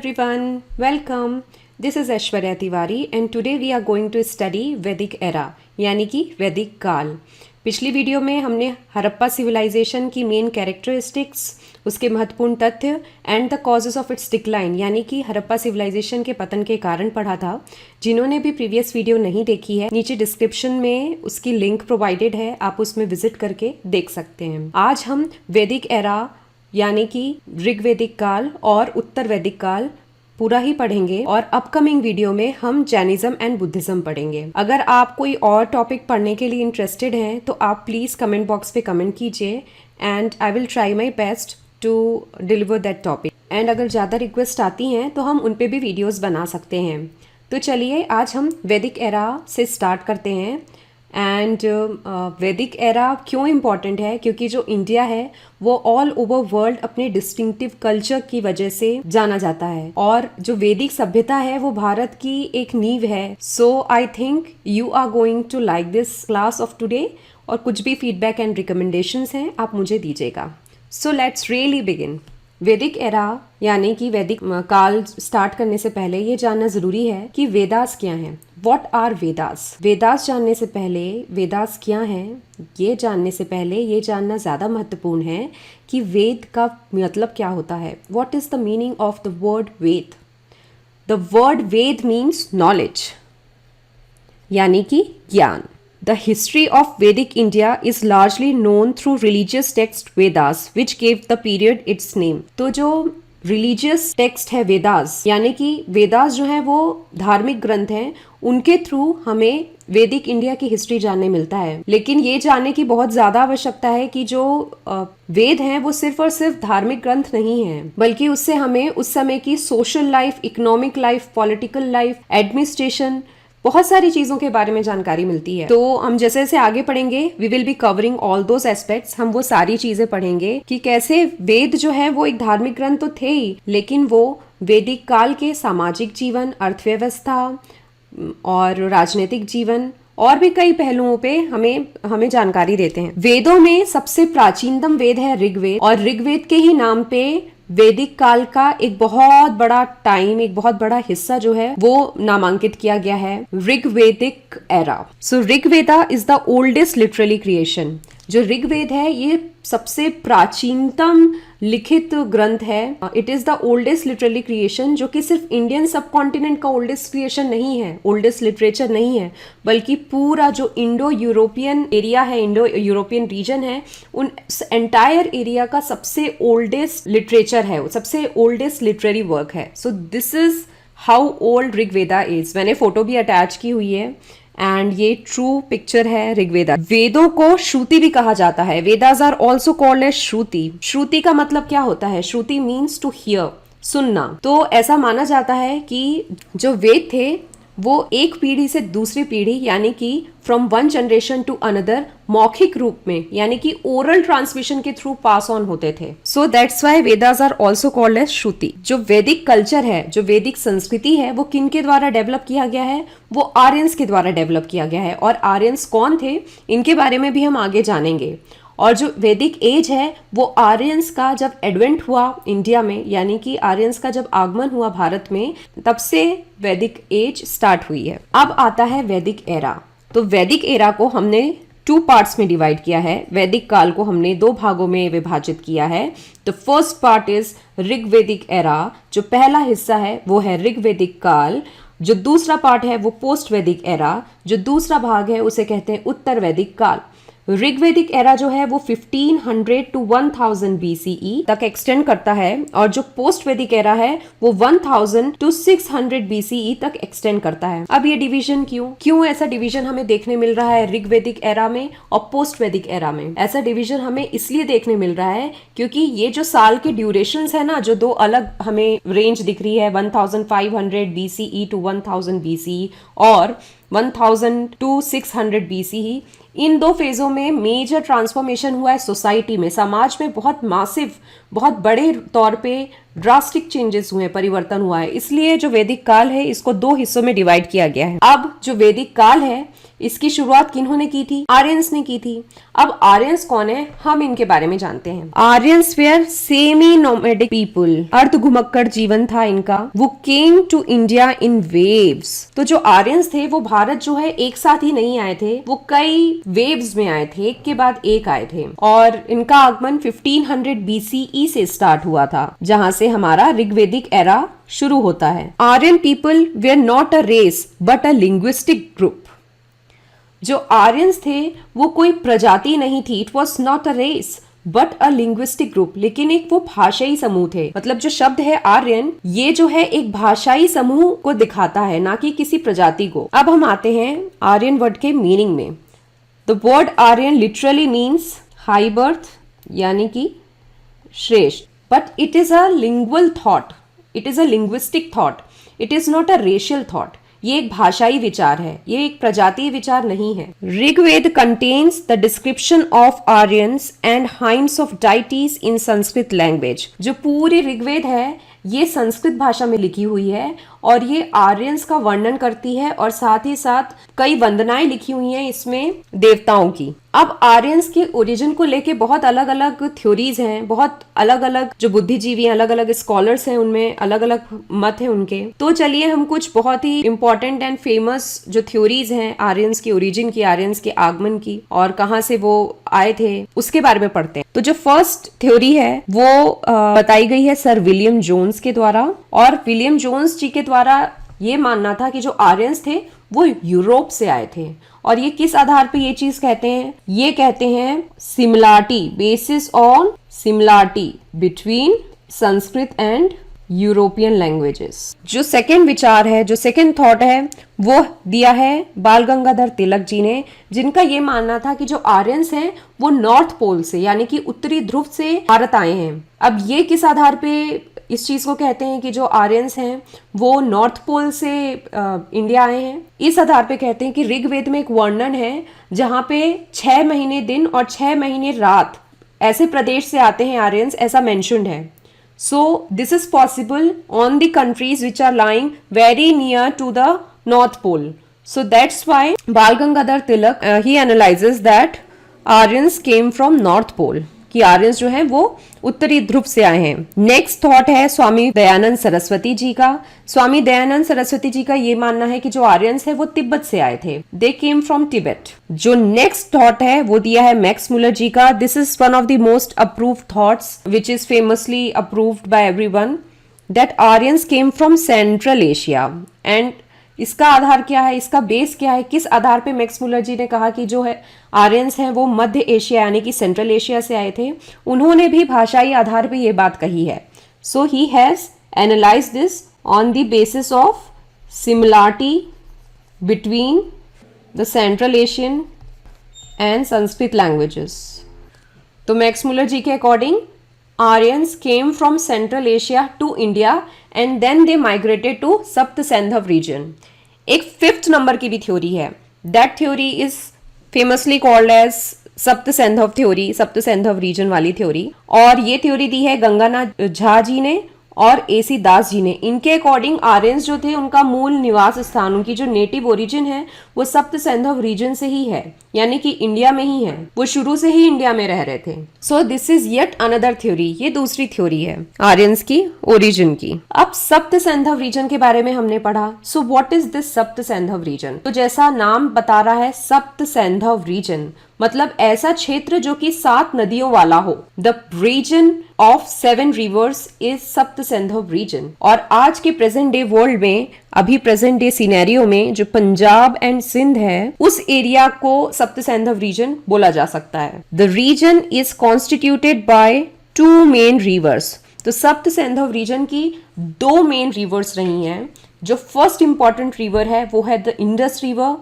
everyone, welcome. This is Aishwarya Tiwari and today we are going to study Vedic era यानी कि वैदिक काल। पिछली वीडियो में हमने हड़प्पा सिविलाइजेशन की मेन कैरेक्टरिस्टिक्स, उसके महत्वपूर्ण तथ्य and the causes of its decline यानी कि हड़प्पा सिविलाइजेशन के पतन के कारण पढ़ा था। जिन्होंने भी प्रीवियस वीडियो नहीं देखी है, नीचे डिस्क्रिप्शन में उसकी लिंक प्रोवाइडेड है, आप उसमें विजिट करके देख सकते हैं। आज हम वैदिक एरा यानी कि ऋग्वैदिक काल और उत्तर वैदिक काल पूरा ही पढ़ेंगे और अपकमिंग वीडियो में हम जैनिज्म एंड बुद्धिज्म पढ़ेंगे। अगर आप कोई और टॉपिक पढ़ने के लिए इंटरेस्टेड हैं तो आप प्लीज़ कमेंट बॉक्स पे कमेंट कीजिए and I will try my best to deliver that topic. And अगर ज़्यादा रिक्वेस्ट आती हैं तो हम उन पे भी वीडियोस बना सकते हैं। तो चलिए आज हम वैदिक एरा से स्टार्ट करते हैं। एंड वैदिक एरा क्यों इम्पॉर्टेंट है? क्योंकि जो इंडिया है वो ऑल ओवर वर्ल्ड अपने डिस्टिंक्टिव कल्चर की वजह से जाना जाता है और जो वैदिक सभ्यता है वो भारत की एक नींव है। So I think you are going to like this class of today और कुछ भी फीडबैक एंड रिकमेंडेशंस हैं आप मुझे दीजिएगा। So let's really begin. वैदिक एरा यानी कि वैदिक काल स्टार्ट करने से पहले ये जानना जरूरी है कि वेदास क्या हैं। What are Vedas? वेदास जानने से पहले वेदास क्या हैं ये जानने से पहले ये जानना ज़्यादा महत्वपूर्ण है कि वेद का मतलब क्या होता है। What is the meaning of the word Veda? The word Veda means knowledge यानी कि ज्ञान। The history of Vedic India is largely known through religious text Vedas, which gave the period its name. तो जो religious text है वेदास यानी कि वेदास जो है वो धार्मिक ग्रंथ हैं, उनके थ्रू हमें वैदिक इंडिया की हिस्ट्री जानने मिलता है। लेकिन ये जानने की बहुत ज़्यादा आवश्यकता है कि जो वेद हैं वो सिर्फ और सिर्फ धार्मिक ग्रंथ नहीं हैं, बल्कि उससे हमें उस समय की social life, economic life, political life, administration, बहुत सारी चीजों के बारे में जानकारी मिलती है। तो हम जैसे जैसे आगे पढ़ेंगे we will be covering all those aspects. हम वो सारी चीजें पढ़ेंगे कि कैसे वेद जो है वो एक धार्मिक ग्रंथ तो थे ही, लेकिन वो वैदिक काल के सामाजिक जीवन, अर्थव्यवस्था और राजनीतिक जीवन और भी कई पहलुओं पे हमें जानकारी देते हैं। वेदों में सबसे प्राचीनतम वेद है ऋग्वेद और ऋग्वेद के ही नाम पे वैदिक काल का एक बहुत बड़ा टाइम, एक बहुत बड़ा हिस्सा जो है वो नामांकित किया गया है Rigvedic era. So Rigveda is the oldest literally creation. जो ऋग्वेद है ये सबसे प्राचीनतम लिखित ग्रंथ है। It is the oldest literally creation, जो कि सिर्फ इंडियन सब कॉन्टिनेंट का ओल्डेस्ट क्रिएशन नहीं है, ओल्डेस्ट लिटरेचर नहीं है, बल्कि पूरा जो इंडो यूरोपियन एरिया है, इंडो यूरोपियन रीजन है, उन एंटायर एरिया का सबसे ओल्डेस्ट लिटरेचर है, सबसे ओल्डेस्ट लिटरेरी वर्क है। So this is how old Rigveda is. मैंने फोटो भी अटैच की हुई है एंड ये ट्रू पिक्चर है ऋग्वेदा। वेदों को श्रुति भी कहा जाता है। Vedas are also called as Shruti. श्रुति का मतलब क्या होता है? श्रुति मीन्स टू हियर, सुनना। तो ऐसा माना जाता है कि जो वेद थे वो एक पीढ़ी से दूसरी पीढ़ी यानी कि from one generation to another मौखिक रूप में यानी कि ओरल ट्रांसमिशन के थ्रू पास ऑन होते थे। So that's why Vedas are also called as Shruti. जो वैदिक कल्चर है, जो वैदिक संस्कृति है, वो किन के द्वारा डेवलप किया गया है? वो आर्यंस के द्वारा डेवलप किया गया है। और आर्यंस कौन थे इनके बारे में भी हम आगे जानेंगे। और जो वैदिक एज है वो आर्यंस का जब एडवेंट हुआ इंडिया में, यानी कि आर्यंस का जब आगमन हुआ भारत में, तब से वैदिक एज स्टार्ट हुई है। अब आता है वैदिक एरा। तो वैदिक एरा को हमने 2 पार्ट्स में डिवाइड किया है। वैदिक काल को हमने 2 भागों में विभाजित किया है। The first part is Rigvedic era. जो पहला हिस्सा है वो है ऋग्वैदिक काल। जो दूसरा पार्ट है वो पोस्ट वैदिक एरा। जो दूसरा भाग है उसे कहते हैं उत्तर वैदिक काल। ऋग्वैदिक एरा जो है वो 1500 टू 1000 BCE तक एक्सटेंड करता है और जो पोस्ट वैदिक एरा है वो 1000 टू 600 BCE तक एक्सटेंड करता है। अब ये डिवीजन क्यों ऐसा डिवीजन हमें देखने मिल रहा है ऋग्वैदिक एरा में और पोस्ट वैदिक एरा में? ऐसा डिवीजन हमें इसलिए देखने मिल रहा है क्योंकि ये जो साल के ड्यूरेशंस है ना, जो 2 अलग हमें रेंज दिख रही है, 1500 BCE टू 1000 BCE और 1000 टू 600 BCE, इन 2 फेजों में मेजर ट्रांसफॉर्मेशन हुआ है सोसाइटी में, समाज में बहुत मासिव, बहुत बड़े तौर पे ड्रास्टिक चेंजेस हुए हैं, परिवर्तन हुआ है, इसलिए जो वैदिक काल है इसको दो हिस्सों में डिवाइड किया गया है। अब जो वैदिक काल है इसकी शुरुआत किन्होंने की थी? आर्यंस ने की थी। अब आर्यंस कौन है, हम इनके बारे में जानते हैं। Aryans were semi nomadic people, अर्ध घुमक्कड़ जीवन था इनका। वो came to India in waves. तो जो आर्यंस थे वो भारत जो है एक साथ ही नहीं आए थे, वो कई वेव्स में आए थे, एक के बाद एक आए थे। और इनका आगमन 1500 BCE से स्टार्ट हुआ था, जहां से हमारा ऋग्वेदिक एरा शुरू होता है। Aryan people were not a race but a linguistic group. जो आर्यंस थे वो कोई प्रजाति नहीं थी, it was not a race but a linguistic group, लेकिन एक वो भाषाई समूह थे। मतलब जो शब्द है आर्यन, ये जो है एक भाषाई समूह को दिखाता है, ना कि किसी प्रजाति को। अब हम आते हैं आर्यन वर्ड के मीनिंग में। The word Aryan literally means high birth, यानी कि श्रेष्ठ, but it is a lingual thought, it is a linguistic thought, it is not a racial thought. ये एक भाषाई विचार है, ये एक प्रजातीय विचार नहीं है। Rigveda contains the description of Aryans and hymns of deities in Sanskrit language. जो पूरी ऋग्वेद है ये संस्कृत भाषा में लिखी हुई है और ये आर्यंस का वर्णन करती है, और साथ ही साथ कई वंदनाएं लिखी हुई हैं इसमें देवताओं की। अब आर्यंस के ओरिजिन को लेके बहुत अलग अलग थ्योरीज हैं, बहुत अलग अलग जो बुद्धिजीवी अलग अलग स्कॉलर्स हैं उनमें अलग अलग मत है उनके। तो चलिए हम कुछ बहुत ही इंपॉर्टेंट एंड फेमस जो थ्योरीज हैं आर्यंस की ओरिजिन की, आर्यंस के आगमन की और कहाँ से वो आए थे उसके बारे में पढ़ते हैं। तो जो फर्स्ट थ्योरी है वो बताई गई है सर विलियम जोन्स के द्वारा, और विलियम जोन्स जी के द्वारा ये मानना था कि जो आर्यंस थे वो यूरोप से आए थे। और ये किस आधार पे ये चीज कहते हैं? ये कहते हैं similarity, basis on similarity between Sanskrit and European languages. जो सेकंड विचार है, जो सेकंड थॉट है, वो दिया है बाल गंगाधर तिलक जी ने, जिनका ये मानना था कि जो आर्यंस हैं वो नॉर्थ पोल से, यानी कि उत्तरी ध्रुव से भारत आए हैं। अब ये किस आधार पे इस चीज को कहते हैं कि जो आर्यंस हैं वो नॉर्थ पोल से इंडिया आए हैं? इस आधार पे कहते हैं कि ऋग्वेद में एक वर्णन है जहां पे 6 महीने दिन और 6 महीने रात ऐसे प्रदेश से आते हैं आर्यंस, ऐसा मेंशन्ड है। So this is possible on the countries which are lying very near to the North Pole. So that's why Bal Gangadhar Tilak he analyzes that Aryans came from North Pole. कि Aryans जो हैं वो उत्तरी ध्रुव से आए हैं। Next thought है स्वामी दयानंद सरस्वती जी का। स्वामी दयानंद सरस्वती जी का ये मानना है कि जो आर्यंस है वो तिब्बत से आए थे, दे केम फ्रॉम तिब्बत। जो नेक्स्ट थॉट है वो दिया है मैक्स मुलर जी का। This is one of the most approved thoughts which is famously approved by everyone, that Aryans came from central Asia. And इसका आधार क्या है, इसका बेस क्या है, किस आधार पे मैक्स मुलर जी ने कहा कि जो है आर्यंस हैं वो मध्य एशिया यानी कि सेंट्रल एशिया से आए थे? उन्होंने भी भाषाई आधार पे ये बात कही है। So he has analyse this on the basis of similarity between the Central Asian and Sanskrit languages. तो मैक्स मुलर जी के according Aryans came from Central Asia to India and then they migrated to सप्त सैंधव region। एक 5th number की भी theory है, that theory is famously called as सप्त सैंधव theory, सप्त Saindhav reason वाली थ्योरी। और ये थ्योरी दी है गंगानाथ झा जी ने और AC दास जी ने। इनके अकॉर्डिंग आर्यंस जो थे उनका मूल निवास स्थान, उनकी जो नेटिव ओरिजिन है वो सप्त सैंधव रीजन से ही है, यानी कि इंडिया में ही है, वो शुरू से ही इंडिया में रह रहे थे। सो this is yet another theory, ये दूसरी थ्योरी है आर्यंस की ओरिजिन की। अब सप्त सैंधव रीजन के बारे में हमने पढ़ा। सो व्हाट इज दिस सप्त सैंधव रीजन? तो जैसा नाम बता रहा है सप्त सैंधव रीजन, मतलब ऐसा क्षेत्र जो कि 7 नदियों वाला हो। The region of 7 rivers is Sapta Saindhav reason. और आज के प्रेजेंट डे वर्ल्ड में, अभी प्रेजेंट डे सिनेरियो में जो पंजाब एंड सिंध है उस एरिया को सप्त सैंधव रीजन बोला जा सकता है। The region is constituted by 2 main rivers. तो सप्त सैंधव रीजन की 2 मेन रिवर्स रही हैं। जो फर्स्ट इंपॉर्टेंट रिवर है वो है द इंडस रिवर,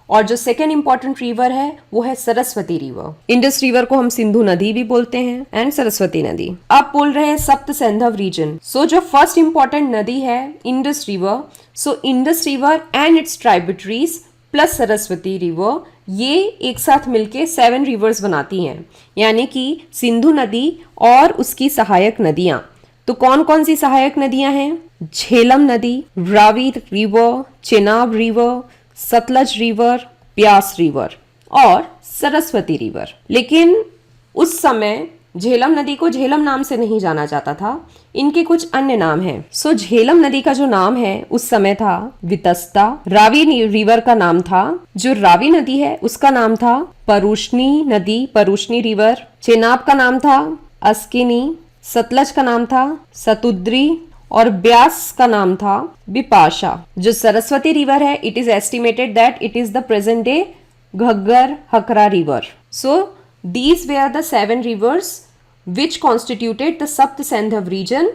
और जो सेकेंड इंपॉर्टेंट रिवर है वो है सरस्वती रिवर। इंडस रिवर को हम सिंधु नदी भी बोलते हैं एंड सरस्वती नदी। अब बोल रहे हैं सप्त सैंधव रीजन। सो जो फर्स्ट इंपॉर्टेंट नदी है Indus river, so Indus river and it's tributaries plus Saraswati river, ये एक साथ मिलके 7 रिवर्स बनाती हैं, यानी कि सिंधु नदी और उसकी सहायक नदियां। तो कौन कौन सी सहायक नदियां हैं? झेलम नदी, Ravi river, Chenab river, Sutlej river, Beas river और सरस्वती रिवर। लेकिन उस समय झेलम नदी को झेलम नाम से नहीं जाना जाता था, इनके कुछ अन्य नाम हैं। सो झेलम नदी का जो नाम है उस समय था वितस्ता। रावी रिवर का नाम था, जो रावी नदी है उसका नाम था परुष्णी नदी, परुष्णी रिवर। चेनाब का नाम था अस्किनी, सतलज का नाम था सतुद्री और ब्यास का नाम था बिपाशा। जो सरस्वती रिवर है, it is estimated that it is the present day Ghaggar Hakra river. So these were the 7 rivers which constituted the Sapt Sandhav region,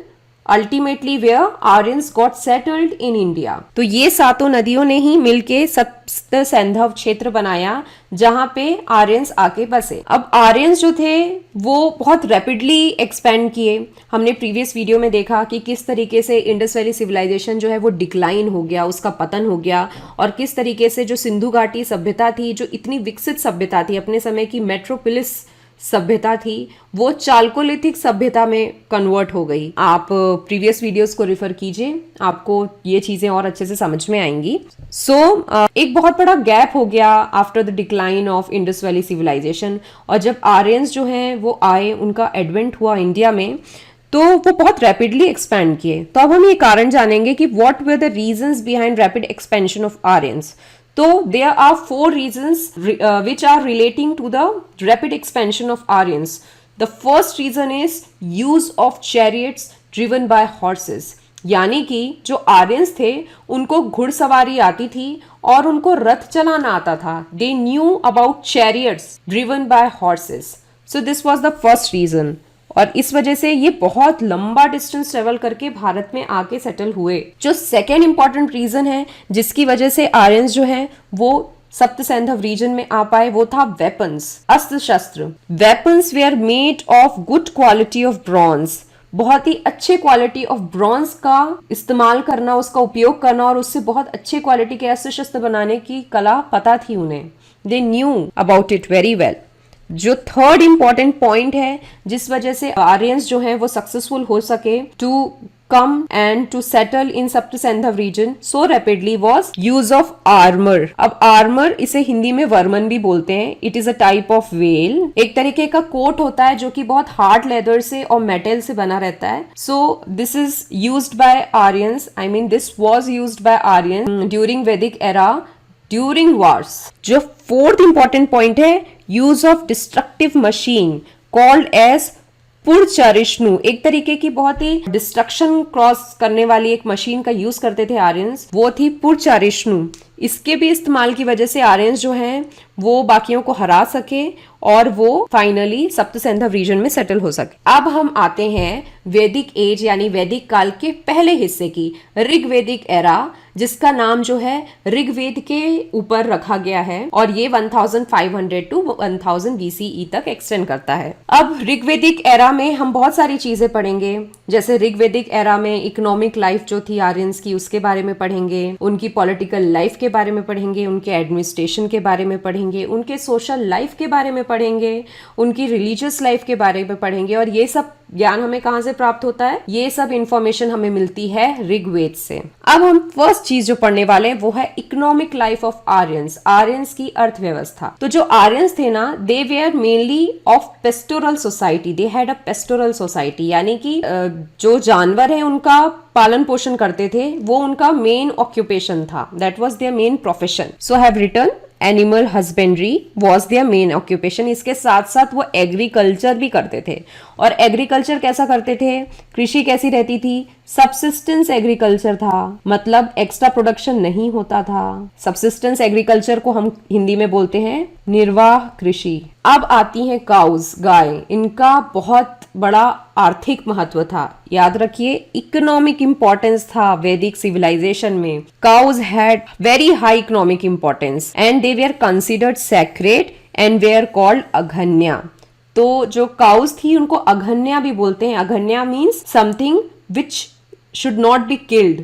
ultimately where Aryans got settled in India। तो ये सातों नदियों ने ही मिलके सप्त सैंधव क्षेत्र बनाया जहां पे आर्यंस आके बसे। अब आर्यंस जो थे वो बहुत रैपिडली एक्सपेंड किए। हमने प्रीवियस वीडियो में देखा कि किस तरीके से इंडस वैली सिविलाइजेशन जो है वो डिक्लाइन हो गया, उसका पतन हो गया, और किस तरीके से जो सिंधु घाटी सभ्यता थी, जो इतनी विकसित सभ्यता थी, अपने समय की मेट्रोपोलिस सभ्यता थी, वो चालकोलिथिक सभ्यता में कन्वर्ट हो गई। आप प्रीवियस वीडियोस को रिफर कीजिए, आपको ये चीजें और अच्छे से समझ में आएंगी। एक बहुत बड़ा गैप हो गया after the decline of Indus valley civilisation, और जब आर्यंस जो हैं वो आए, उनका एडवेंट हुआ इंडिया में, तो वो बहुत रैपिडली एक्सपैंड किए। तो अब हम ये कारण जानेंगे कि what were the reasons behind rapid expansion of Aryans. So there are 4 reasons which are relating to the rapid expansion of Aryans. The first reason is use of chariots driven by horses. यानी कि जो Aryans थे उनको घुड़सवारी आती थी और उनको रथ चलाना आता था। They knew about chariots driven by horses. So this was the first reason. और इस वजह से ये बहुत लंबा डिस्टेंस ट्रेवल करके भारत में आके सेटल हुए। जो सेकेंड इंपॉर्टेंट रीजन है जिसकी वजह से आर्यंस जो है वो सप्त सैंधव रीजन में आ पाए, वो था वेपन्स, अस्त्र शस्त्र। Weapons were made of good quality of bronze. बहुत ही अच्छे क्वालिटी ऑफ ब्रॉन्ज का इस्तेमाल करना, उसका उपयोग करना और उससे बहुत अच्छे क्वालिटी के अस्त्र शस्त्र बनाने की कला पता थी उन्हें। They knew about it very well. जो थर्ड इंपॉर्टेंट पॉइंट है जिस वजह से आर्यंस जो है वो सक्सेसफुल हो सके to come and to settle in Sapta Saindhav region so rapidly was use of armour. अब आर्मर, इसे हिंदी में वर्मन भी बोलते हैं। It is a type of well, एक तरीके का कोट होता है जो कि बहुत हार्ड लेदर से और मेटल से बना रहता है। So this is used by Aryans, I mean this was used by Aryan during Vedic era, during wars. जो फोर्थ इंपॉर्टेंट पॉइंट है, use of destructive machine called as Purcharishnu. एक तरीके की बहुत ही डिस्ट्रक्शन क्रॉस करने वाली एक मशीन का यूज करते थे आर्यंस, वो थी पुरचारिष्णु। इसके भी इस्तेमाल की वजह से आर्यंस जो हैं वो बाकियों को हरा सके और वो फाइनली सप्त सैंधव रीजन में सेटल हो सके। अब हम आते हैं वैदिक एज यानी वैदिक काल के पहले हिस्से की, ऋग्वैदिक एरा, जिसका नाम जो है ऋग्वेद के ऊपर रखा गया है और ये 1500 टू 1000 BCE तक एक्सटेंड करता है। अब ऋग्वैदिक एरा में हम बहुत सारी चीजें पढ़ेंगे, जैसे ऋग्वैदिक एरा में इकोनॉमिक लाइफ जो थी आर्यंस की उसके बारे में पढ़ेंगे, उनकी पॉलिटिकल लाइफ के बारे में पढ़ेंगे, उनके एडमिनिस्ट्रेशन के बारे में पढ़ेंगे, उनके सोशल लाइफ के बारे में पढ़ेंगे, उनकी रिलीजियस लाइफ के बारे में पढ़ेंगे। और ये सब ज्ञान हमें कहां से प्राप्त होता है? ये सब इंफॉर्मेशन हमें मिलती है ऋग्वेद से। अब हम फर्स्ट चीज जो पढ़ने वाले हैं वो है economic life of Aryans, Aryans की अर्थव्यवस्था। तो जो आर्यंस थे ना, they were mainly of pastoral society, they had a pastoral society, यानी कि जो जानवर है उनका पालन पोषण करते थे, वो उनका मेन ऑक्यूपेशन था, that was their main profession. So have written animal husbandry was their main occupation. इसके साथ साथ वो एग्रीकल्चर भी करते थे। और एग्रीकल्चर कैसा करते थे? कृषि कैसी रहती थी? सबसिस्टेंस एग्रीकल्चर था, मतलब एक्स्ट्रा प्रोडक्शन नहीं होता था। सबसिस्टेंस एग्रीकल्चर को हम हिंदी में बोलते हैं निर्वाह कृषि। अब आती हैं काउज, गाय। इनका बहुत बड़ा आर्थिक महत्व था। याद रखिए, इकोनॉमिक इंपॉर्टेंस था वैदिक सिविलाइजेशन में। Cows had very high economic importance and they were considered sacred and were called Aghanya. तो जो काउज थी उनको अघन्या भी बोलते हैं। Aghanya means something which should not be killed,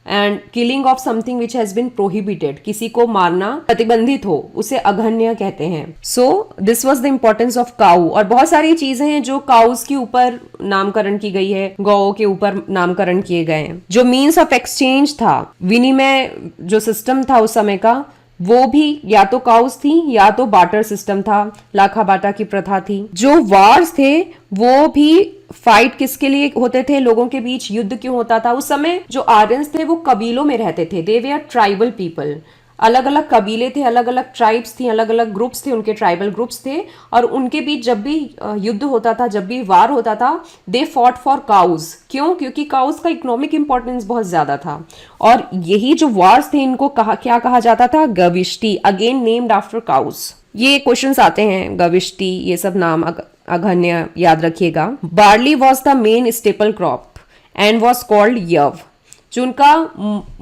and killing of something which has been prohibited, किसी को मारना प्रतिबंधित हो उसे अघन्य कहते हैं. So this was the importance of cow. और बहुत सारी चीजें हैं जो काउस के ऊपर नामकरण की गई है, गौ के ऊपर नामकरण किए गए हैं. जो मीन्स ऑफ एक्सचेंज था, विनिमय जो सिस्टम था उस समय का, वो भी या तो काउस थी या तो बार्टर सिस्टम था, लाखा बाटा की प्रथा थी. जो वार्स थे वो भी फाइट किसके लिए होते थे, लोगों के बीच युद्ध क्यों होता था. उस समय जो आर्यंस थे वो कबीलों में रहते थे. दे वे आर ट्राइबल पीपल. अलग अलग कबीले थे, अलग अलग ट्राइब्स थी, अलग अलग ग्रुप्स थे, उनके ट्राइबल ग्रुप्स थे. और उनके बीच जब भी युद्ध होता था, जब भी वार होता था, दे फॉट फॉर काउज. क्यों? क्योंकि काउज का इकोनॉमिक इंपॉर्टेंस बहुत ज्यादा था. और यही जो वार्स थे इनको क्या कहा जाता था? Gavishti. Again named after cows. ये क्वेश्चंस आते हैं, गविष्टि, ये सब नाम अघन्य याद रखिएगा. Barley was the main staple crop and was called yava. जो उनका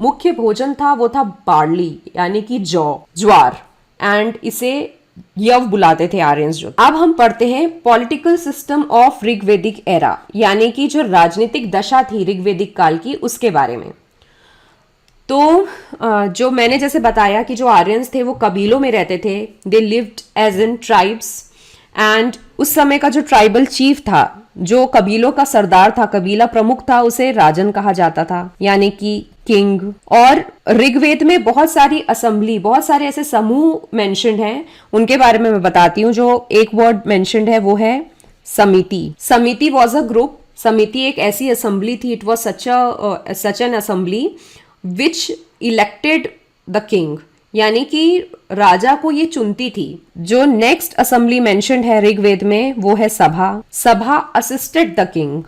मुख्य भोजन था वो था बार्ली यानी कि ज्वार, एंड इसे यव बुलाते थे आर्यंस. जो अब हम पढ़ते हैं political system of Rigvedic era, यानी कि जो राजनीतिक दशा थी ऋग्वेदिक काल की, उसके बारे में. तो जो मैंने जैसे बताया कि जो आर्यंस थे वो कबीलों में रहते थे. They lived as in tribes. And उस समय का जो ट्राइबल चीफ था, जो कबीलों का सरदार था, कबीला प्रमुख था, उसे राजन कहा जाता था, यानी कि किंग. और ऋग्वेद में बहुत सारी असेंबली, बहुत सारे ऐसे समूह मेंशन्ड हैं, उनके बारे में मैं बताती हूँ. जो एक वर्ड मेंशन्ड है वो है समिति. समिति वॉज अ ग्रुप. समिति एक ऐसी असेंबली थी. It was such an assembly which elected the king, यानी कि राजा को ये चुनती थी. जो नेक्स्ट असेंबली मेंशन्ड है ऋग्वेद में वो है सभा. सभा असिस्टेड द किंग.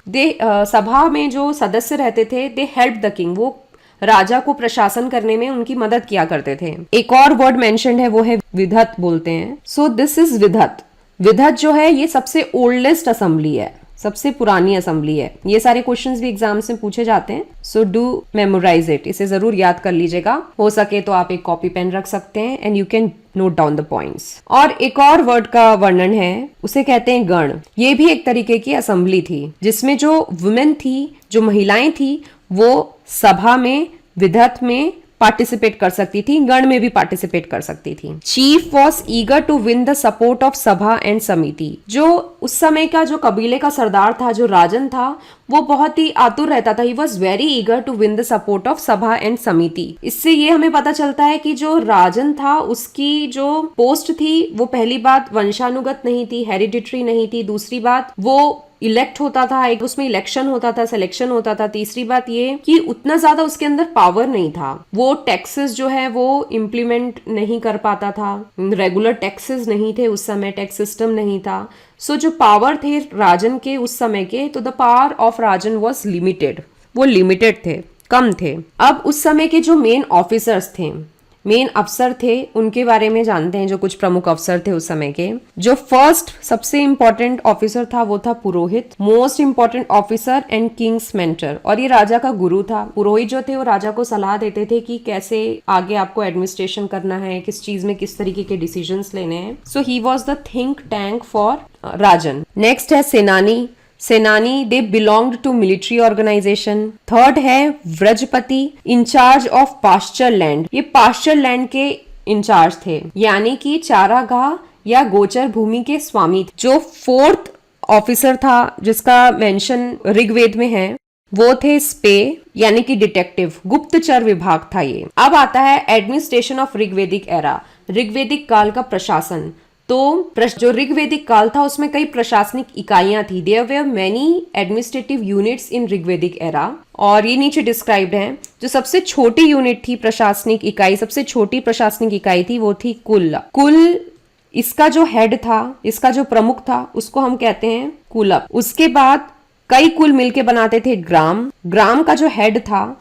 सभा में जो सदस्य रहते थे, दे हेल्प द किंग. वो राजा को प्रशासन करने में उनकी मदद किया करते थे. एक और वर्ड मेंशन्ड है वो है विधत बोलते हैं. So this is विधत. विधत जो है ये सबसे ओल्डेस्ट असेंबली है, सबसे पुरानी असेंबली है. ये सारे क्वेश्चंस भी एग्जाम्स में पूछे जाते हैं. So do memorise it. इसे जरूर याद कर लीजिएगा. हो सके तो आप एक कॉपी पेन रख सकते हैं and you can note down the points. और एक और वर्ड का वर्णन है, उसे कहते हैं गण. ये भी एक तरीके की असेंबली थी जिसमें जो वुमेन थी, जो महिलाएं थी, वो सभा में, विधत में पार्टिसिपेट कर सकती थी, गण में भी पार्टिसिपेट कर सकती थी. Chief was eager to win the support of sabha and samiti. जो उस समय का जो कबीले का सरदार था, जो राजन था, वो बहुत ही आतुर रहता था. He was very eager to win the support of sabha and samiti. इससे ये हमें पता चलता है कि जो राजन था उसकी जो पोस्ट थी वो पहली बात वंशानुगत नहीं थी, हेरिडिटरी नहीं थी. दूसरी बात वो इलेक्ट होता था, एक उसमें इलेक्शन होता था, सिलेक्शन होता था. तीसरी बात ये कि उतना ज्यादा उसके अंदर पावर नहीं था. वो टैक्सेस जो है वो इम्प्लीमेंट नहीं कर पाता था. रेगुलर टैक्सेस नहीं थे उस समय, टैक्स सिस्टम नहीं था. सो जो पावर थे राजन के उस समय के, तो the power of Rajan was limited. वो लिमिटेड थे, कम थे. अब उस समय के जो मेन ऑफिसर्स थे, मेन अफसर थे, उनके बारे में जानते हैं. जो कुछ प्रमुख अफसर थे उस समय के. जो फर्स्ट सबसे इंपॉर्टेंट ऑफिसर था वो था पुरोहित. Most important officer and king's mentor. और ये राजा का गुरु था. पुरोहित जो थे वो राजा को सलाह देते थे कि कैसे आगे आपको एडमिनिस्ट्रेशन करना है, किस चीज में किस तरीके के डिसीजंस लेने हैं. So he was the think tank for Rajan. Next है सेनानी. Senani, they belonged to military organisation. Third है Vrajapati, incharge of pasture land. ये पास्चर लैंड के इंचार्ज थे, यानी कि चारागाह या गोचर भूमि के स्वामी थे. जो फोर्थ ऑफिसर था जिसका मेंशन ऋग्वेद में है वो थे स्पे, यानी कि डिटेक्टिव, गुप्तचर विभाग था ये. अब आता है एडमिनिस्ट्रेशन ऑफ ऋग्वेदिक एरा, ऋग्वेदिक काल का प्रशासन. तो जो ऋग्वेदिक काल था उसमें कई प्रशासनिक इकाइयां थी. There were many administrative units in Rigvedic era. और ये नीचे डिस्क्राइब्ड है. जो सबसे छोटी यूनिट थी, प्रशासनिक इकाई, सबसे छोटी प्रशासनिक इकाई थी वो थी कुल. कुल इसका जो हेड था, इसका जो प्रमुख था, उसको हम कहते हैं कुलप. उसके बाद कई कुल मिलके बनाते थे ग्राम. ग्राम का जो हेड था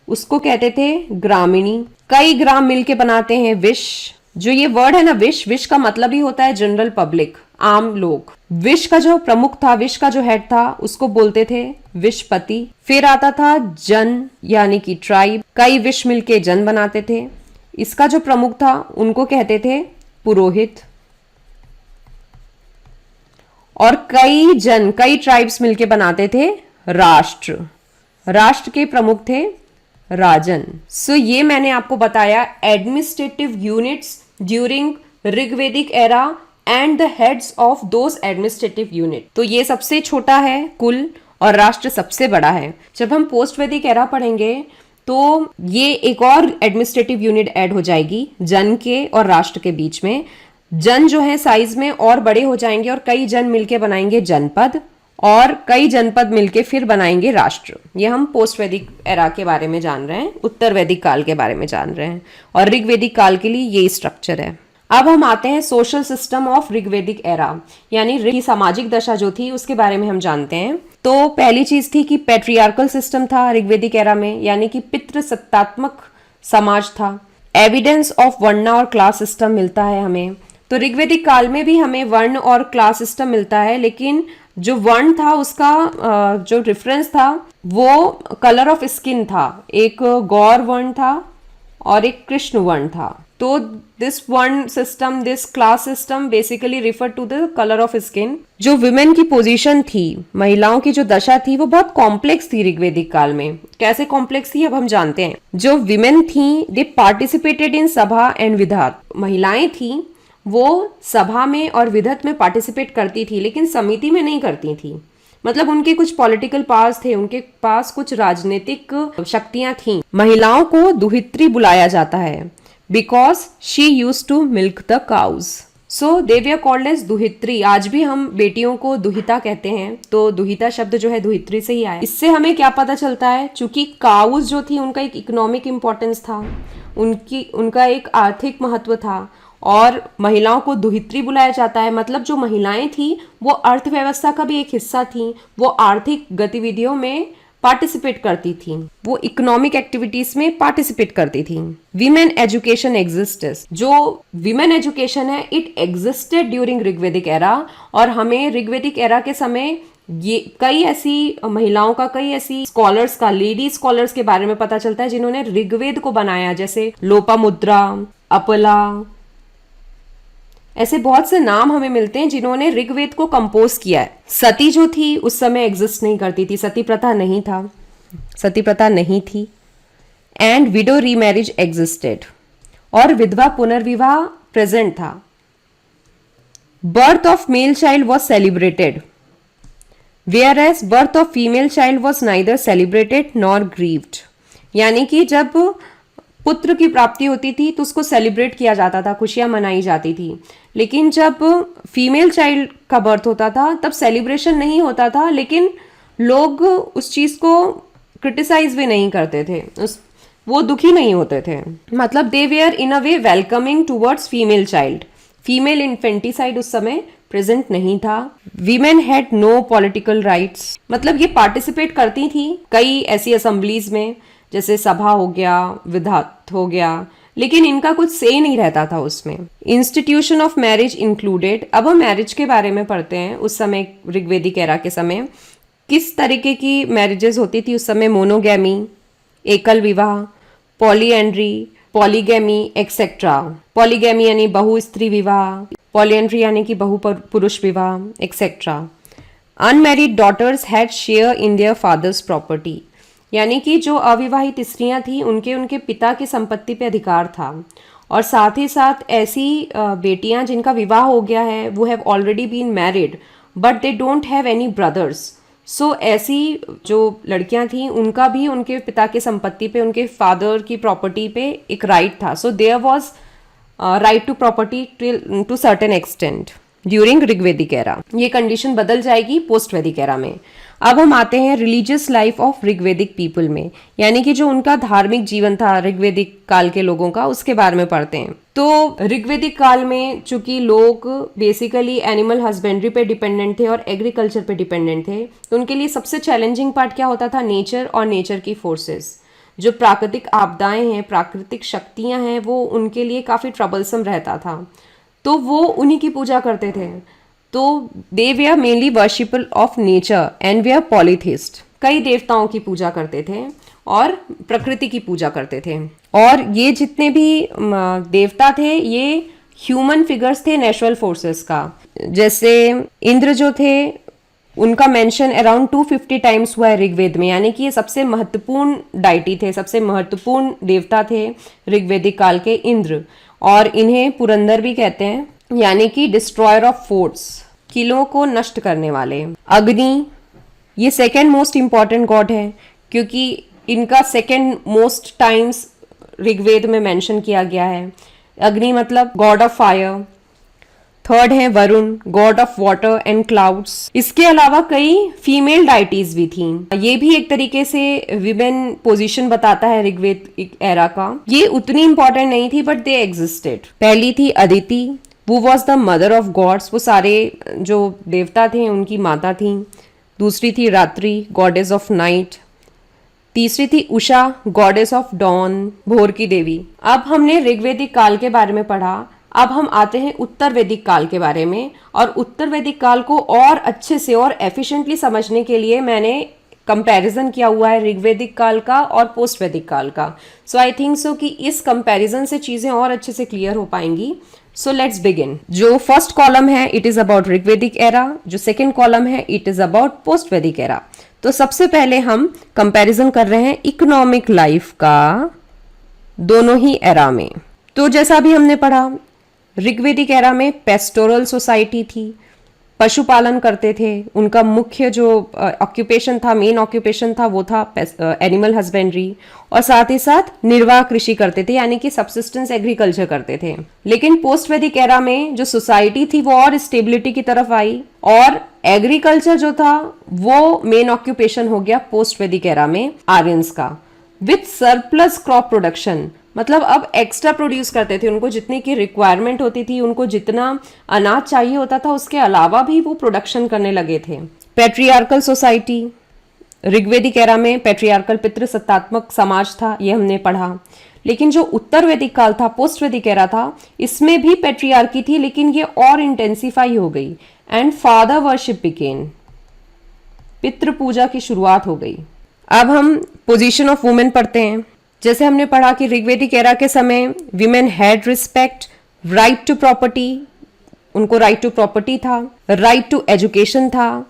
उसको कहते थे ग्रामीणी. कई ग्राम मिलके बनाते हैं विश. जो ये वर्ड है ना विश, विश का मतलब ही होता है जनरल पब्लिक, आम लोग. विश का जो प्रमुख था, विश का जो हेड था, उसको बोलते थे विशपति. फिर आता था जन, यानी कि ट्राइब. कई विश मिलके जन बनाते थे. इसका जो प्रमुख था उनको कहते थे पुरोहित. और कई जन, कई ट्राइब्स मिलके बनाते थे राष्ट्र. राष्ट्र के प्रमुख थे राजन। सो ये मैंने आपको बताया administrative units during Rigvedic era and the heads of those administrative unit. तो ये सबसे छोटा है कुल और राष्ट्र सबसे बड़ा है। जब हम पोस्ट वैदिक एरा पढ़ेंगे तो ये एक और एडमिनिस्ट्रेटिव यूनिट ऐड हो जाएगी जन के और राष्ट्र के बीच में। जन जो है साइज में और बड़े हो जाएंगे और कई जन मिलके बनाएंगे जनपद और कई जनपद मिलके फिर बनाएंगे राष्ट्र। ये हम पोस्ट वैदिक एरा के बारे में जान रहे हैं, उत्तर वैदिक काल के बारे में जान रहे हैं और ऋग्वेदिक काल के लिए ये स्ट्रक्चर है। अब हम आते हैं social system of Rigvedic era, यानी सामाजिक दशा जो थी उसके बारे में हम जानते हैं। तो पहली चीज थी कि पैट्रियार्कल सिस्टम था ऋग्वेदिक एरा में, यानी कि पितृसत्तात्मक समाज था। एविडेंस ऑफ वर्ण और क्लास सिस्टम मिलता है हमें। तो ऋग्वेदिक काल में भी हमें वर्ण और क्लास सिस्टम मिलता है, लेकिन जो वर्ण था उसका जो रेफरेंस था वो कलर ऑफ स्किन था। एक गौर वर्ण था और एक कृष्ण वर्ण था। तो this varna system, this class system basically refer to the colour of skin. जो विमेन की पोजीशन थी, महिलाओं की जो दशा थी वो बहुत कॉम्प्लेक्स थी ऋग्वेदिक काल में। कैसे कॉम्प्लेक्स थी अब हम जानते हैं। जो विमेन थी दे पार्टिसिपेटेड इन सभा एंड विधात। महिलाएं थी वो सभा में और विधत में पार्टिसिपेट करती थी, लेकिन समिति में नहीं करती थी। मतलब उनके कुछ पॉलिटिकल पावर्स थे, उनके पास कुछ राजनीतिक शक्तियां थीं। महिलाओं को दुहित्री बुलाया जाता है because she use to milk the cows. So they were called as Duhitri. आज भी हम बेटियों को दुहिता कहते हैं, तो दुहिता शब्द जो है दुहित्री से ही आया। इससे हमें क्या पता चलता है, चूंकि काउज जो थी उनका एक इकोनॉमिक इंपॉर्टेंस था, उनका एक आर्थिक महत्व था और महिलाओं को दुहित्री बुलाया जाता है। मतलब जो महिलाएं थी वो अर्थव्यवस्था का भी एक हिस्सा थी, वो आर्थिक गतिविधियों में पार्टिसिपेट करती थी, वो इकोनॉमिक एक्टिविटीज में पार्टिसिपेट करती थी। Women education existed. जो वीमेन एजुकेशन है it existed during Rigvedic era, और हमें ऋग्वेदिक एरा के समय ये कई ऐसी महिलाओं का, कई ऐसी स्कॉलर्स का, लेडी स्कॉलर्स के बारे में पता चलता है जिन्होंने ऋग्वेद को बनाया, जैसे लोपामुद्रा, अपला, ऐसे बहुत से नाम हमें मिलते हैं जिन्होंने ऋग्वेद को कंपोज किया है। सती जो थी उस समय एग्जिस्ट नहीं करती थी, सती प्रथा नहीं था, सती प्रथा नहीं थी। एंड विडो रीमैरिज एग्जिस्टेड, और विधवा पुनर्विवाह प्रेजेंट था। Birth of male child was celebrated whereas birth of female child was neither celebrated nor grieved. यानी कि जब पुत्र की प्राप्ति होती थी तो उसको सेलिब्रेट किया जाता था, खुशियां मनाई जाती थी, लेकिन जब फीमेल चाइल्ड का बर्थ होता था तब सेलिब्रेशन नहीं होता था, लेकिन लोग उस चीज को क्रिटिसाइज भी नहीं करते थे, वो दुखी नहीं होते थे। मतलब they were in a way welcoming towards female child. Female infanticide उस समय प्रेजेंट नहीं था। Women had no political rights. मतलब ये पार्टिसिपेट करती थी कई ऐसी असेंबलीज में, जैसे सभा हो गया, विधात हो गया, लेकिन इनका कुछ से नहीं रहता था उसमें। Institution of marriage included. अब हम मैरिज के बारे में पढ़ते हैं। उस समय ऋग्वेदिक एरा के समय किस तरीके की मैरिजेस होती थी उस समय? मोनोगैमी, एकल विवाह, पॉलीएंड्री, पॉलीगैमी एक्सेट्रा। पॉलीगैमी यानी बहु स्त्री विवाह, पॉलीएंड्री यानी कि बहु पुरुष विवाह etcetera. Unmarried daughters had share in their father's property. यानी कि जो अविवाहित स्त्रियां थी उनके पिता की संपत्ति पे अधिकार था, और साथ ही साथ ऐसी बेटियां जिनका विवाह हो गया है, वो have already been married but they don't have any brothers. So ऐसी जो लड़कियां थी उनका भी उनके पिता की संपत्ति पे, उनके फादर की प्रॉपर्टी पे एक राइट था। So there was right to property to certain extent during Rigvedic era. ये कंडीशन बदल जाएगी पोस्ट वैदिक एरा में। अब हम आते हैं religious life of Rigvedic people में, यानी कि जो उनका धार्मिक जीवन था ऋग्वेदिक काल के लोगों का, उसके बारे में पढ़ते हैं। तो ऋग्वेदिक काल में चूंकि लोग बेसिकली एनिमल हस्बेंड्री पे डिपेंडेंट थे और एग्रीकल्चर पे डिपेंडेंट थे, तो उनके लिए सबसे चैलेंजिंग पार्ट क्या होता था? नेचर और नेचर की फोर्सेस। जो प्राकृतिक आपदाएं हैं, प्राकृतिक शक्तियां हैं, वो उनके लिए काफ़ी ट्रबलसम रहता था, तो वो उन्हीं की पूजा करते थे। तो they were mainly worshipper of nature and were polytheist. कई देवताओं की पूजा करते थे और प्रकृति की पूजा करते थे, और ये जितने भी देवता थे ये ह्यूमन फिगर्स थे नेचुरल फोर्सेस का। जैसे इंद्र जो थे उनका मेंशन अराउंड 250 टाइम्स हुआ है ऋग्वेद में, यानी कि ये सबसे महत्वपूर्ण डाइटी थे, सबसे महत्वपूर्ण देवता थे ऋग्वेदिक काल के इंद्र। और इन्हें पुरंदर भी कहते हैं, यानी कि डिस्ट्रॉयर ऑफ फोर्ट्स, किलों को नष्ट करने वाले। अग्नि, ये सेकेंड मोस्ट इंपॉर्टेंट गॉड है क्योंकि इनका सेकेंड मोस्ट टाइम्स ऋग्वेद में मेंशन किया गया है। अग्नि मतलब गॉड ऑफ फायर। थर्ड है Varun, God of water and clouds. इसके अलावा कई फीमेल डाइटीज भी थी। ये भी एक तरीके से विमेन पोजीशन बताता है ऋग्वेद एरा का। ये उतनी इंपॉर्टेंट नहीं थी बट दे एग्जिस्टेड। पहली थी अदिति, वो was the mother of gods, वो सारे जो देवता थे उनकी माता थी। दूसरी थी रात्रि, गॉडेस ऑफ नाइट। तीसरी थी उषा, गॉडेस ऑफ डॉन, भोर की देवी। अब हमने ऋग्वेदिक काल के बारे में पढ़ा, अब हम आते हैं उत्तर वैदिक काल के बारे में। और उत्तर वैदिक काल को और अच्छे से और एफिशिएंटली समझने के लिए मैंने कंपैरिजन किया हुआ है ऋग्वेदिक काल का और पोस्ट वैदिक काल का। सो आई थिंक सो कि इस कंपैरिजन से चीजें और अच्छे से क्लियर हो पाएंगी। So let's begin. जो फर्स्ट कॉलम है it is about Rigvedic era, जो सेकेंड कॉलम है it is about post Vedic era. तो सबसे पहले हम कंपैरिजन कर रहे हैं इकोनॉमिक लाइफ का दोनों ही एरा में। तो जैसा अभी हमने पढ़ा, ऋग्वेदिक एरा में पेस्टोरल सोसाइटी थी, पशुपालन करते थे। उनका मुख्य जो ऑक्यूपेशन था, मेन ऑक्यूपेशन था, वो था एनिमल हस्बेंड्री, और साथ ही साथ निर्वाह कृषि करते थे, यानी कि सबसिस्टेंस एग्रीकल्चर करते थे। लेकिन पोस्ट वैदिक एरा में जो सोसाइटी थी वो और स्टेबिलिटी की तरफ आई, और एग्रीकल्चर जो था वो मेन ऑक्यूपेशन हो गया पोस्ट वैदिक एरा में आर्यंस का, विथ सरप्लस क्रॉप प्रोडक्शन। मतलब अब एक्स्ट्रा प्रोड्यूस करते थे, उनको जितनी की रिक्वायरमेंट होती थी, उनको जितना अनाज चाहिए होता था उसके अलावा भी वो प्रोडक्शन करने लगे थे। पैट्रियार्कल सोसाइटी, ऋग्वेदिक एरा में पैट्रियार्कल पितृसत्तात्मक समाज था, ये हमने पढ़ा। लेकिन जो उत्तर वैदिक काल था, पोस्ट वैदिक एरा था, इसमें भी पैट्रियार्की थी लेकिन ये और इंटेंसिफाई हो गई एंड फादर वर्शिप बिगेन, पितृ पूजा की शुरुआत हो गई। अब हम पोजीशन ऑफ वुमेन पढ़ते हैं। जैसे हमने पढ़ा कि ऋग्वेदिक एरा के समय women had respect, right to property, उनको राइट टू प्रॉपर्टी था, राइट टू एजुकेशन था,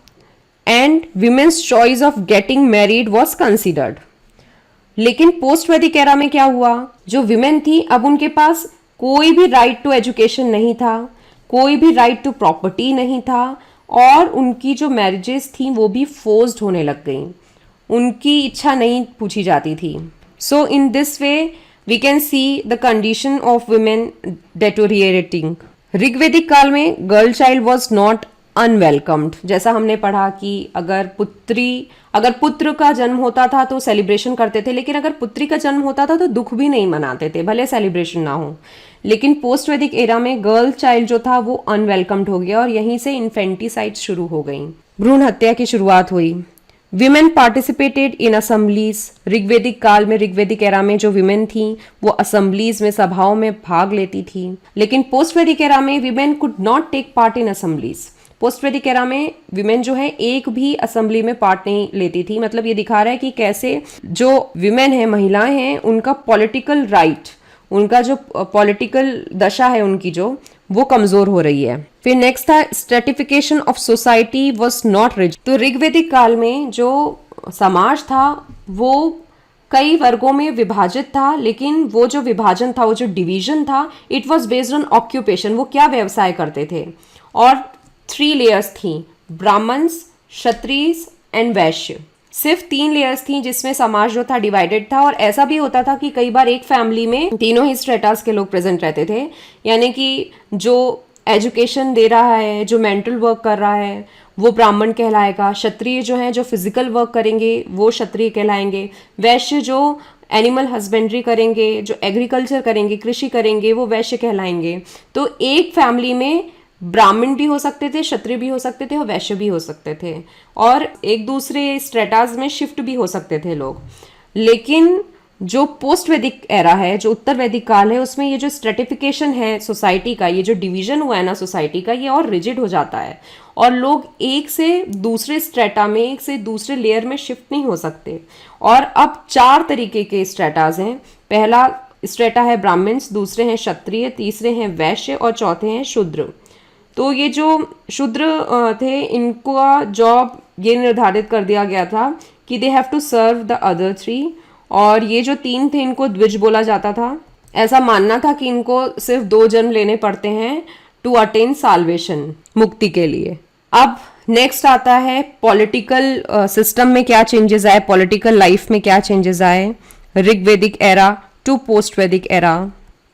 and women's choice of getting married was considered. लेकिन पोस्ट वैदिक एरा में क्या हुआ, जो विमेन थी अब उनके पास कोई भी राइट टू एजुकेशन नहीं था, कोई भी राइट टू प्रॉपर्टी नहीं था, और उनकी जो मैरिजेस थी वो भी फोर्स्ड होने लग गई, उनकी इच्छा नहीं पूछी जाती थी। So in this way we can see the condition of women deteriorating. ऋग्वेदिक काल में girl child was not unwelcomed. जैसा हमने पढ़ा कि अगर पुत्र का जन्म होता था तो सेलिब्रेशन करते थे, लेकिन अगर पुत्री का जन्म होता था तो दुख भी नहीं मनाते थे, भले सेलिब्रेशन ना हो। लेकिन पोस्ट वैदिक एरा में गर्ल चाइल्ड जो था वो अनवेलकम्ड हो गया और यहीं से इन्फेंटिसाइड शुरू हो गई, भ्रूण हत्या की शुरुआत हुई। Women participated in assemblies. ऋग्वेदिक काल में, ऋग्वेदिक एरा में जो विमेन थी वो असम्बलीज में, सभाओं में भाग लेती थी। लेकिन पोस्ट वैदिक एरा में women could not take part in assemblies. Post Vedic era में विमेन जो है एक भी असेंबली में पार्ट नहीं लेती थी। मतलब ये दिखा रहा है कि कैसे जो विमेन है, महिलाएं हैं, उनका पॉलिटिकल राइट, उनका जो पॉलिटिकल दशा है उनकी जो, वो कमजोर हो रही है। फिर नेक्स्ट था stratification of society was not rigid. तो ऋग्वेदिक काल में जो समाज था वो कई वर्गों में विभाजित था, लेकिन वो जो विभाजन था, वो जो डिवीजन था, it was based on occupation, वो क्या व्यवसाय करते थे। और 3 लेयर्स थी, ब्राह्मण्स, क्षत्रिय एंड वैश्य। सिर्फ 3 लेयर्स थी जिसमें समाज जो था डिवाइडेड था। और ऐसा भी होता था कि कई बार एक फैमिली में तीनों ही स्ट्रेटास के लोग प्रेजेंट रहते थे, यानी कि जो एजुकेशन दे रहा है, जो मेंटल वर्क कर रहा है, वो ब्राह्मण कहलाएगा। क्षत्रिय जो है, जो फिजिकल वर्क करेंगे, वो क्षत्रिय कहलाएंगे। वैश्य जो एनिमल हस्बेंड्री करेंगे, जो एग्रीकल्चर करेंगे, कृषि करेंगे, वो वैश्य कहलाएंगे। तो एक फैमिली में ब्राह्मण भी हो सकते थे, क्षत्रिय भी हो सकते थे और वैश्य भी हो सकते थे, और एक दूसरे स्ट्रेटास में शिफ्ट भी हो सकते थे लोग। लेकिन जो पोस्ट वैदिक एरा है, जो उत्तर वैदिक काल है, उसमें ये जो स्ट्रेटिफिकेशन है सोसाइटी का, ये जो डिवीजन हुआ है ना सोसाइटी का, ये और रिजिड हो जाता है और लोग एक से दूसरे स्ट्रेटा में, एक से दूसरे लेयर में शिफ्ट नहीं हो सकते। और अब 4 तरीके के स्ट्रेटास हैं। पहला स्ट्रेटा है ब्राह्मण्स, दूसरे हैं क्षत्रिय, तीसरे हैं वैश्य और चौथे हैं शूद्र। तो ये जो शूद्र थे, इनका जॉब ये निर्धारित कर दिया गया था कि they have to serve the other 3, और ये जो 3 थे इनको द्विज बोला जाता था। ऐसा मानना था कि इनको सिर्फ 2 जन्म लेने पड़ते हैं टू अटेन साल्वेशन, मुक्ति के लिए। अब नेक्स्ट आता है पॉलिटिकल सिस्टम में क्या चेंजेस आए, पॉलिटिकल लाइफ में क्या चेंजेस आए, ऋग्वेदिक era to post Vedic era.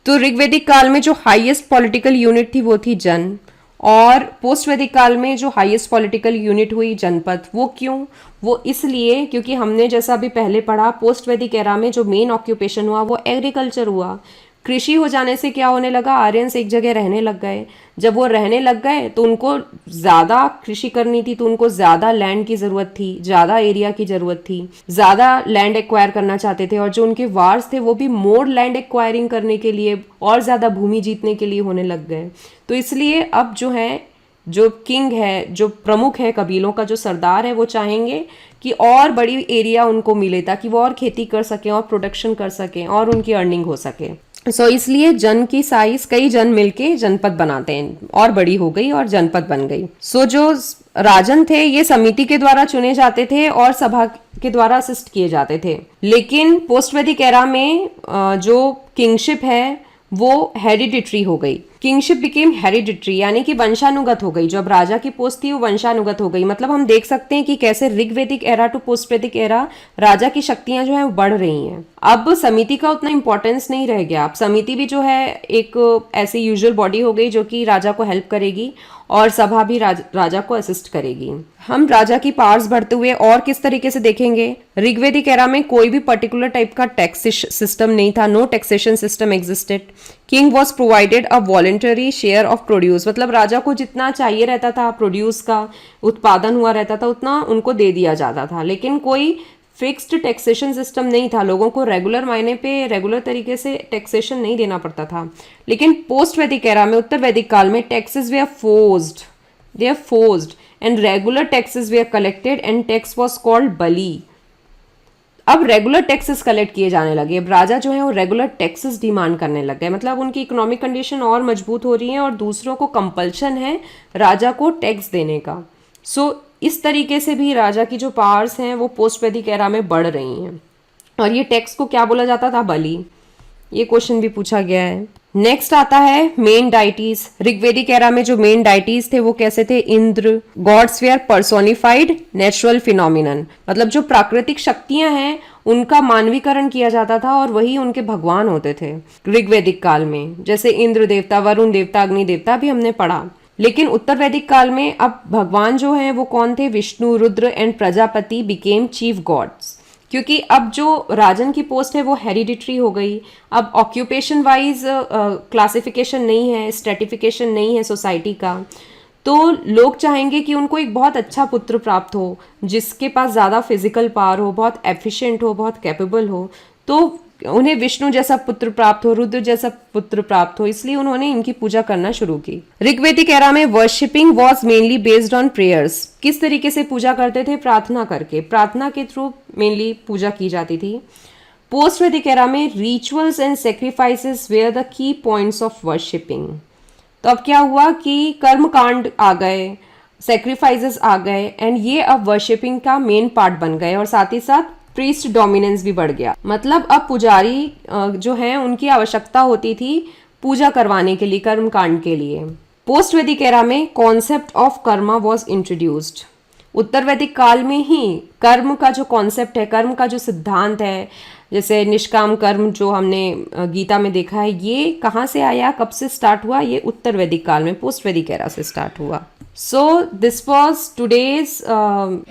तो ऋग्वेदिक काल में जो हाईएस्ट पॉलिटिकल यूनिट थी वो थी जन, और पोस्ट वैदिक काल में जो हाईएस्ट पॉलिटिकल यूनिट हुई जनपद। वो क्यों? वो इसलिए क्योंकि हमने जैसा अभी पहले पढ़ा, पोस्ट वैदिक एरा में जो मेन ऑक्यूपेशन हुआ वो एग्रीकल्चर हुआ। कृषि हो जाने से क्या होने लगा, आर्यंस एक जगह रहने लग गए। जब वो रहने लग गए तो उनको ज़्यादा कृषि करनी थी, तो उनको ज़्यादा लैंड की ज़रूरत थी, ज़्यादा एरिया की ज़रूरत थी, ज़्यादा लैंड एक्वायर करना चाहते थे। और जो उनके वार्स थे वो भी मोर लैंड एक्वायरिंग करने के लिए और ज़्यादा भूमि जीतने के लिए होने लग गए। तो इसलिए अब जो है, जो किंग है, जो प्रमुख है कबीलों का, जो सरदार है, वो चाहेंगे कि और बड़ी एरिया उनको मिले ताकि वो और खेती कर सकें और प्रोडक्शन कर सकें और उनकी अर्निंग हो सके। इसलिए जन की साइज, कई जन मिलके जनपद बनाते हैं, और बड़ी हो गई और जनपद बन गई। जो राजन थे ये समिति के द्वारा चुने जाते थे और सभा के द्वारा असिस्ट किए जाते थे। लेकिन पोस्ट वैदिक एरा में जो किंगशिप है वो हेरिडिटरी हो गई। किंगशिप बिकेम हेरिडिटरी, यानी कि वंशानुगत हो गई। जो अब राजा की पोस्ट थी वो वंशानुगत हो गई। मतलब हम देख सकते हैं कि कैसे ऋग्वेदिक era to post Vedic era राजा की शक्तियां जो है वो बढ़ रही हैं। अब समिति का उतना इंपॉर्टेंस नहीं रह गया। अब समिति भी जो है एक ऐसी यूजुअल बॉडी हो गई जो कि राजा को हेल्प करेगी, और सभा भी राजा को असिस्ट करेगी। हम राजा की पावर्स बढ़ते हुए और किस तरीके से देखेंगे, ऋग्वेदिक एरा में कोई भी पर्टिकुलर टाइप का टैक्स सिस्टम नहीं था। No taxation system existed. King was provided a voluntary share of produce. मतलब राजा को जितना चाहिए रहता था, प्रोड्यूस का उत्पादन हुआ रहता था, उतना उनको दे दिया जाता था। लेकिन कोई फिक्स्ड टैक्सेशन सिस्टम नहीं था। लोगों को रेगुलर मायने पे, रेगुलर तरीके से टैक्सेशन नहीं देना पड़ता था। लेकिन पोस्ट वैदिक एरा में, उत्तर वैदिक काल में, taxes were forced and regular taxes were collected and tax was called bali. अब रेगुलर टैक्सेस कलेक्ट किए जाने लगे। अब राजा जो है वो रेगुलर टैक्सेस डिमांड करने लग गए। मतलब उनकी इकोनॉमिक कंडीशन और मजबूत हो रही है और दूसरों को कंपल्शन है राजा को टैक्स देने का। इस तरीके से भी राजा की जो पावर्स हैं वो पोस्ट वैदिक एरा में बढ़ रही हैं। और ये टैक्स को क्या बोला जाता था? बलि। ये क्वेश्चन भी पूछा गया है। नेक्स्ट आता है मेन डाइटीज। ऋग्वेदिक एरा में जो मेन डाइटीज थे वो कैसे थे? Indra. Gods were personified natural phenomenon. मतलब जो प्राकृतिक शक्तियां हैं उनका मानवीकरण किया जाता था और वही उनके भगवान होते थे ऋग्वेदिक काल में। जैसे इंद्र देवता, वरुण देवता, अग्नि देवता भी हमने पढ़ा। लेकिन उत्तर वैदिक काल में अब भगवान जो हैं वो कौन थे? Vishnu, Rudra and Prajapati became chief gods. क्योंकि अब जो राजन की पोस्ट है वो हेरिडिटरी हो गई। अब ऑक्यूपेशन वाइज क्लासिफिकेशन नहीं है, स्ट्रेटिफिकेशन नहीं है सोसाइटी का। तो लोग चाहेंगे कि उनको एक बहुत अच्छा पुत्र प्राप्त हो, जिसके पास ज़्यादा फिजिकल पावर हो, बहुत एफिशिएंट हो, बहुत कैपेबल हो। तो उन्हें विष्णु जैसा पुत्र प्राप्त हो, रुद्र जैसा पुत्र प्राप्त हो, इसलिए उन्होंने इनकी पूजा करना शुरू की। ऋग्वेदिक एरा में worshipping was mainly based on prayers. किस तरीके से पूजा करते थे? प्रार्थना करके, प्रार्थना के थ्रू मेनली पूजा की जाती थी। पोस्ट वैदिक एरा में rituals and sacrifices were the key points of worshipping. तो अब क्या हुआ कि कर्म कांड आ गए, सेक्रीफाइसेस आ गए, एंड ये अब वर्शिपिंग का मेन पार्ट बन गए। और साथ ही साथ प्रीस्ट डोमिनेंस भी बढ़ गया। मतलब अब पुजारी जो हैं उनकी आवश्यकता होती थी पूजा करवाने के लिए, कर्म कांड के लिए। पोस्ट वैदिक एरा में concept of karma was introduced. उत्तर वैदिक काल में ही कर्म का जो कॉन्सेप्ट है, कर्म का जो सिद्धांत है, जैसे निष्काम कर्म जो हमने गीता में देखा है, ये कहाँ से आया, कब से स्टार्ट हुआ? ये उत्तर वैदिक काल में, पोस्ट वैदिक एरा से स्टार्ट हुआ। So this was today's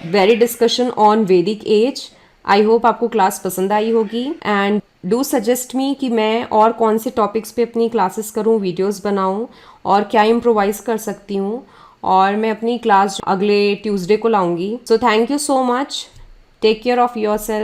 very discussion on वैदिक एज। आई होप आपको क्लास पसंद आई होगी, एंड डू सजेस्ट मी कि मैं और कौन से टॉपिक्स पे अपनी क्लासेस करूं, वीडियोस बनाऊं, और क्या इम्प्रोवाइज कर सकती हूँ। और मैं अपनी क्लास अगले ट्यूसडे को लाऊंगी। So thank you so much. Take care of yourself.